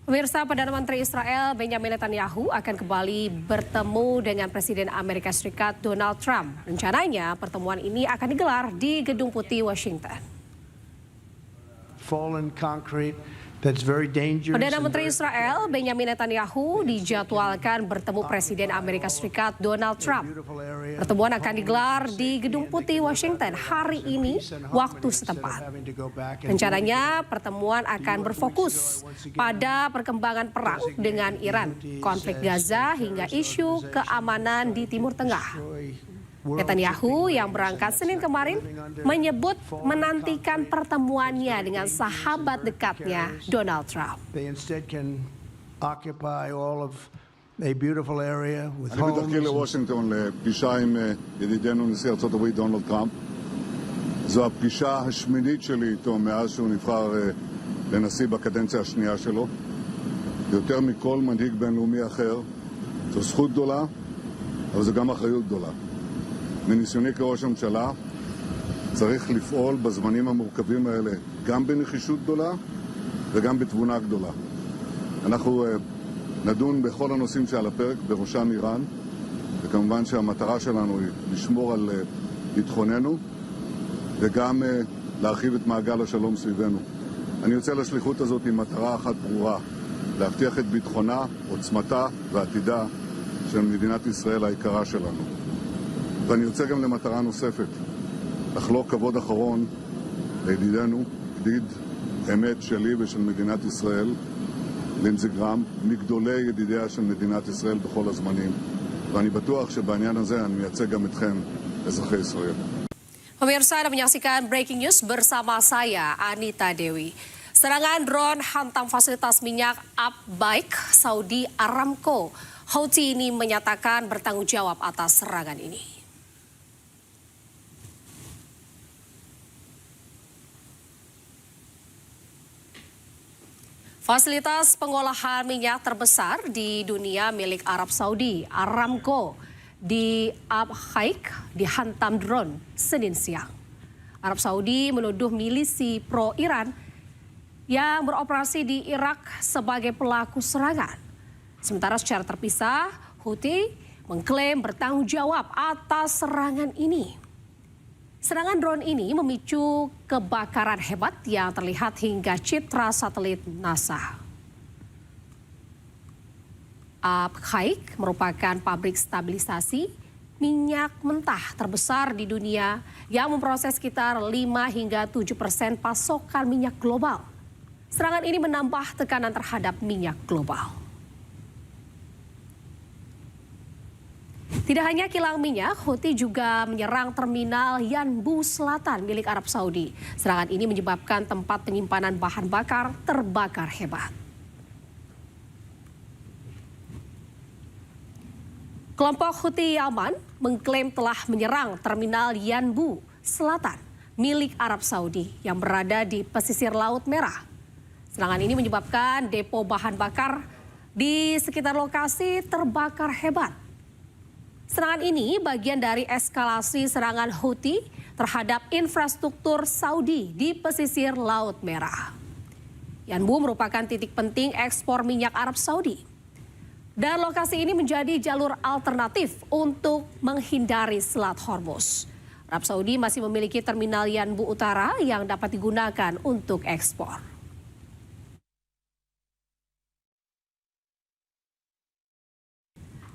Pemirsa, Perdana Menteri Israel Benjamin Netanyahu akan kembali bertemu dengan Presiden Amerika Serikat Donald Trump. Rencananya pertemuan ini akan digelar di Gedung Putih, Washington. Fallen concrete that's very dangerous. Perdana Menteri Israel Benjamin Netanyahu dijadwalkan bertemu Presiden Amerika Serikat Donald Trump. Pertemuan akan digelar di Gedung Putih, Washington hari ini waktu setempat. Rencananya pertemuan akan berfokus pada perkembangan perang dengan Iran, konflik Gaza hingga isu keamanan di Timur Tengah. Netanyahu yang berangkat Senin kemarin menyebut menantikan pertemuannya dengan sahabat dekatnya Donald Trump. אני בדרכי לוושינגטון לפגישה עם ידידנו נשיא ארצות הברית דונלד טראמפ. זו הפגישה השמינית שלי איתו מאז שהוא נבחר לנשיא בקדנציה השנייה שלו. יותר מכל מנהיג בינלאומי אחר, זו זכות גדולה, אבל זו גם אחריות גדולה. מניסיוני כראש הממשלה צריך לפעול בזמנים המורכבים האלה גם בנחישות גדולה וגם בתבונה גדולה. אנחנו נדון בכל הנושאים שעל הפרק, בראשם איראן, וכמובן שהמטרה שלנו היא לשמור על ביטחוננו וגם להרחיב את מעגל השלום סביבנו. אני יוצא לשליחות הזאת עם מטרה אחת ברורה, להבטיח את ביטחונה, עוצמתה ועתידה של מדינת ישראל היקרה שלנו. ואני יוצא גם למטרה נוספת, לחלוק כבוד אחרון לידידנו, ידיד אמת שלי ושל מדינת ישראל, לינזי גרהם, מגדולי ידידיה של מדינת ישראל בכל הזמנים. ואני בטוח שבעניין הזה אני מייצג גם אתכם, אזרחי ישראל. Pemirsa, Anda menyaksikan Breaking News bersama saya, Anita Dewi. Serangan drone hantam fasilitas minyak Abbaik Saudi Aramco. Houthi ini menyatakan bertanggung jawab atas serangan ini. Fasilitas pengolahan minyak terbesar di dunia milik Arab Saudi, Aramco, di Abhaik dihantam drone Senin siang. Arab Saudi menuduh milisi pro-Iran yang beroperasi di Irak sebagai pelaku serangan. Sementara secara terpisah, Houthi mengklaim bertanggung jawab atas serangan ini. Serangan drone ini memicu kebakaran hebat yang terlihat hingga citra satelit NASA. Abhaik merupakan pabrik stabilisasi minyak mentah terbesar di dunia yang memproses sekitar 5 hingga 7% pasokan minyak global. Serangan ini menambah tekanan terhadap minyak global. Tidak hanya kilang minyak, Houthi juga menyerang terminal Yanbu Selatan milik Arab Saudi. Serangan ini menyebabkan tempat penyimpanan bahan bakar terbakar hebat. Kelompok Houthi Yaman mengklaim telah menyerang terminal Yanbu Selatan milik Arab Saudi yang berada di pesisir Laut Merah. Serangan ini menyebabkan depo bahan bakar di sekitar lokasi terbakar hebat. Serangan ini bagian dari eskalasi serangan Houthi terhadap infrastruktur Saudi di pesisir Laut Merah. Yanbu merupakan titik penting ekspor minyak Arab Saudi. Dan lokasi ini menjadi jalur alternatif untuk menghindari Selat Hormuz. Arab Saudi masih memiliki terminal Yanbu Utara yang dapat digunakan untuk ekspor.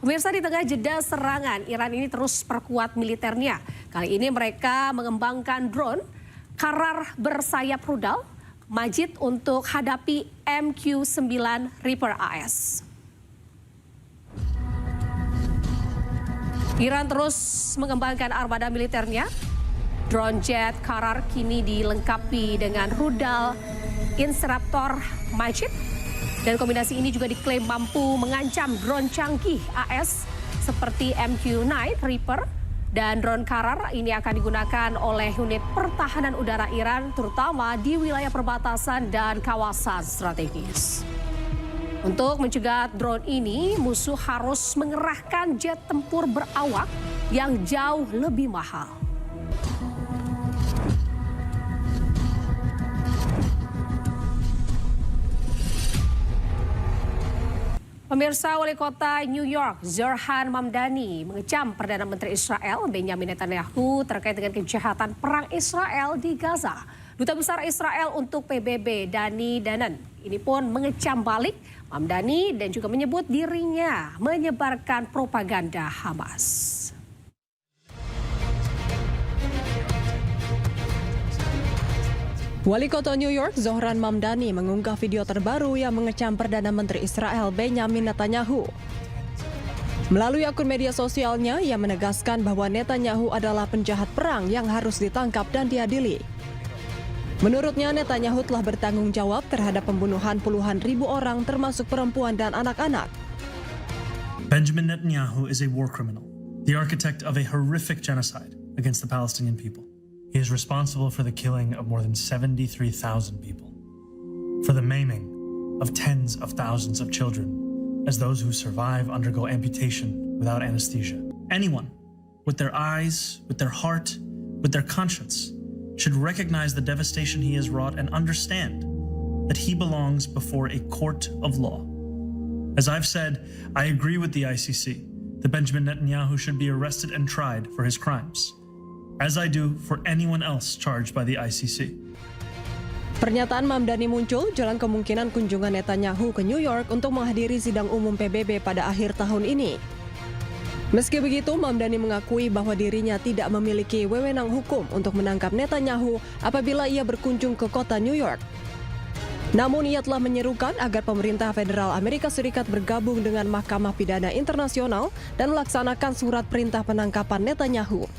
Pemirsa, di tengah jeda serangan, Iran ini terus perkuat militernya. Kali ini mereka mengembangkan drone Karar bersayap rudal Majid untuk hadapi MQ-9 Reaper AS. Iran terus mengembangkan armada militernya. Drone jet Karar kini dilengkapi dengan rudal Inceraptor Majid. Dan kombinasi ini juga diklaim mampu mengancam drone canggih AS seperti MQ-9 Reaper. Dan drone Karar ini akan digunakan oleh unit pertahanan udara Iran terutama di wilayah perbatasan dan kawasan strategis. Untuk mencegah drone ini, musuh harus mengerahkan jet tempur berawak yang jauh lebih mahal. Pemirsa, Wali Kota New York, Zohran Mamdani, mengecam Perdana Menteri Israel Benjamin Netanyahu terkait dengan kejahatan perang Israel di Gaza. Duta Besar Israel untuk PBB, Dani Danon, ini pun mengecam balik Mamdani dan juga menyebut dirinya menyebarkan propaganda Hamas. Wali Kota New York, Zohran Mamdani, mengunggah video terbaru yang mengecam Perdana Menteri Israel Benjamin Netanyahu. Melalui akun media sosialnya, ia menegaskan bahwa Netanyahu adalah penjahat perang yang harus ditangkap dan diadili. Menurutnya, Netanyahu telah bertanggung jawab terhadap pembunuhan puluhan ribu orang termasuk perempuan dan anak-anak. Benjamin Netanyahu is a war criminal, the architect of a horrific genocide against the Palestinian people. He is responsible for the killing of more than 73,000 people, for the maiming of tens of thousands of children, as those who survive undergo amputation without anesthesia. Anyone with their eyes, with their heart, with their conscience should recognize the devastation he has wrought and understand that he belongs before a court of law. As I've said, I agree with the ICC that Benjamin Netanyahu should be arrested and tried for his crimes, as I do for anyone else charged by the ICC. Pernyataan Mamdani muncul jelang kemungkinan kunjungan Netanyahu ke New York untuk menghadiri sidang umum PBB pada akhir tahun ini. Meski begitu, Mamdani mengakui bahwa dirinya tidak memiliki wewenang hukum untuk menangkap Netanyahu apabila ia berkunjung ke kota New York. Namun ia telah menyerukan agar pemerintah federal Amerika Serikat bergabung dengan Mahkamah Pidana Internasional dan melaksanakan surat perintah penangkapan Netanyahu.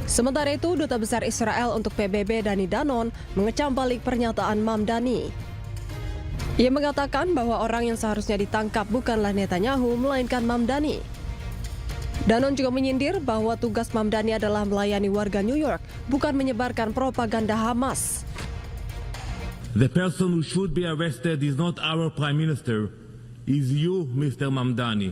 Sementara itu, Duta Besar Israel untuk PBB Dani Danon mengecam balik pernyataan Mamdani. Ia mengatakan bahwa orang yang seharusnya ditangkap bukanlah Netanyahu, melainkan Mamdani. Danon juga menyindir bahwa tugas Mamdani adalah melayani warga New York, bukan menyebarkan propaganda Hamas. The person who should be arrested is not our Prime Minister, is you, Mr. Mamdani.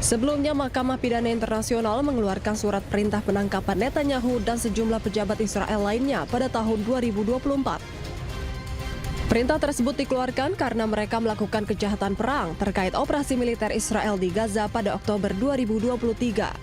Sebelumnya, Mahkamah Pidana Internasional mengeluarkan surat perintah penangkapan Netanyahu dan sejumlah pejabat Israel lainnya pada tahun 2024. Perintah tersebut dikeluarkan karena mereka melakukan kejahatan perang terkait operasi militer Israel di Gaza pada Oktober 2023.